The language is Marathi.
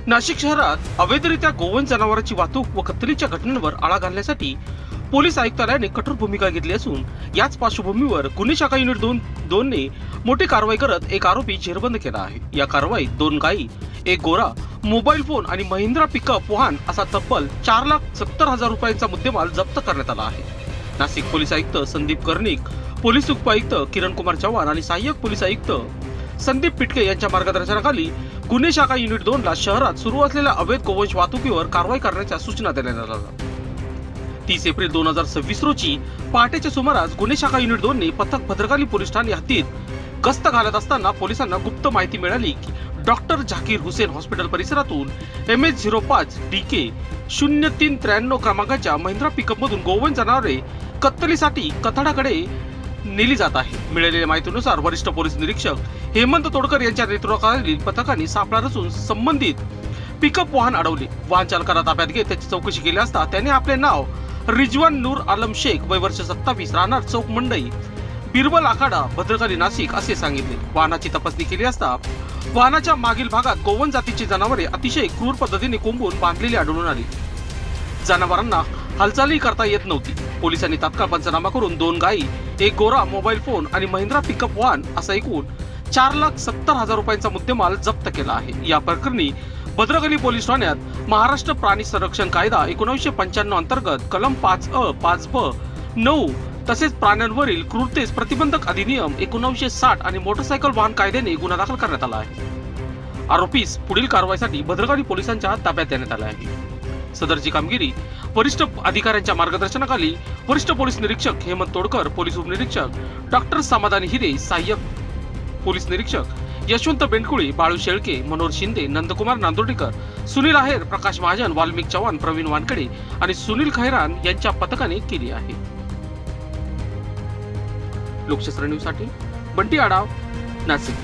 नाशिक शहरात अवैधरित्या गोवंश जनावरांची वाहतूक व कत्तलीच्या घटनांवर आळा घालण्यासाठी पोलीस आयुक्तालयाने कठोर भूमिका घेतली असून याच पार्श्वभूमीवर गुन्हे शाखा युनिट 2 ने मोठी कारवाई करत एक आरोपी जेरबंद केला आहे। या कारवाईत 2 गायी, एक गोरा, मोबाईल फोन आणि महिंद्रा पिकअप वाहन असा तब्बल 4,70,000 रुपयांचा मुद्देमाल जप्त करण्यात आला आहे। नाशिक पोलीस आयुक्त संदीप कर्णिक, पोलीस उपआयुक्त किरण कुमार चव्हाण आणि सहाय्यक पोलीस आयुक्त संदीप पिटके यांच्या मार्गदर्शनाखाली गुन्हे शाखा युनिट 2 ला शहरात सुरू असलेल्या अवैध गोवंश वाहतुकीवर कारवाई करण्याच्या सूचना देण्यात आल्या। 30 एप्रिल 2026 रोजी पहाटेच्या सुमारास गुन्हे शाखा युनिट 2 ने पथक भद्रकाली पोलीस ठाणे हद्दीत गस्त घालत असताना पोलिसांना गुप्त माहिती मिळाली की डॉक्टर झाकीर हुसेन हॉस्पिटल परिसरातून MH05 DK 0393 क्रमांकाच्या महिंद्रा पिकअप मधून गोवंश जनावरे कत्तलीसाठी कथाडाकडे नेली जात आहे। मिळालेल्या माहितीनुसार वरिष्ठ पोलीस निरीक्षक हेमंत तोडकर यांच्या नेतृत्वाखालील पथकाने सापळा रचून संबंधित पिकअप वाहन अडवले। वाहन चालकाला ताब्यात घेत त्याची चौकशी केली असता त्याने आपले नाव रिजवान नूर आलम शेख, वय वर्ष 27, राहणार चौक मंडई, बिरबल आखाडा, भद्रकाली, नाशिक असे सांगितले। वाहनाची तपासणी केली असता वाहनाच्या मागील भागात गोवंश जातीची जनावरे अतिशय क्रूर पद्धतीने कोंबून बांधलेली आढळून आली। जनावरांना हालचालही करता येत नव्हती। पोलिसांनी तात्काळ पंचनामा करून 2 गायी, एक गोरा, मोबाईल फोन आणि महिंद्रा पिकअप वाहन असा एकूण 4,70,000 रुपयांचा मुद्देमाल जप्त केला आहे। या प्रकरणी भद्रकाली पोलीस ठाण्यात महाराष्ट्र प्राणी संरक्षण कायदा 1995 अंतर्गत कलम 5A, 5B, 9 तसेच प्राण्यांवरील क्रूरतेस प्रतिबंधक अधिनियम 1960 आणि मोटरसायकल वाहन कायद्याने गुन्हा दाखल करण्यात आला आहे। आरोपीस पुढील कारवाईसाठी भद्रकाली पोलिसांच्या ताब्यात देण्यात आले आहे। सदरची कामगिरी वरिष्ठ अधिकाऱ्यांच्या मार्गदर्शनाखाली वरिष्ठ पोलीस निरीक्षक हेमंत तोडकर, पोलीस उपनिरीक्षक डॉक्टर समाधानी हिरे, सहाय्यक पोलीस निरीक्षक यशवंत बेंडकुळे, बाळू शेळके, मनोहर शिंदे, नंदकुमार नांदोडीकर, सुनील आहेर, प्रकाश महाजन, वाल्मिक चव्हाण, प्रवीण वानकडे आणि सुनील खैरान यांच्या पथकाने केली आहे। लोकशास्त्र न्यूज साठी बंटी आडाव, नाशिक।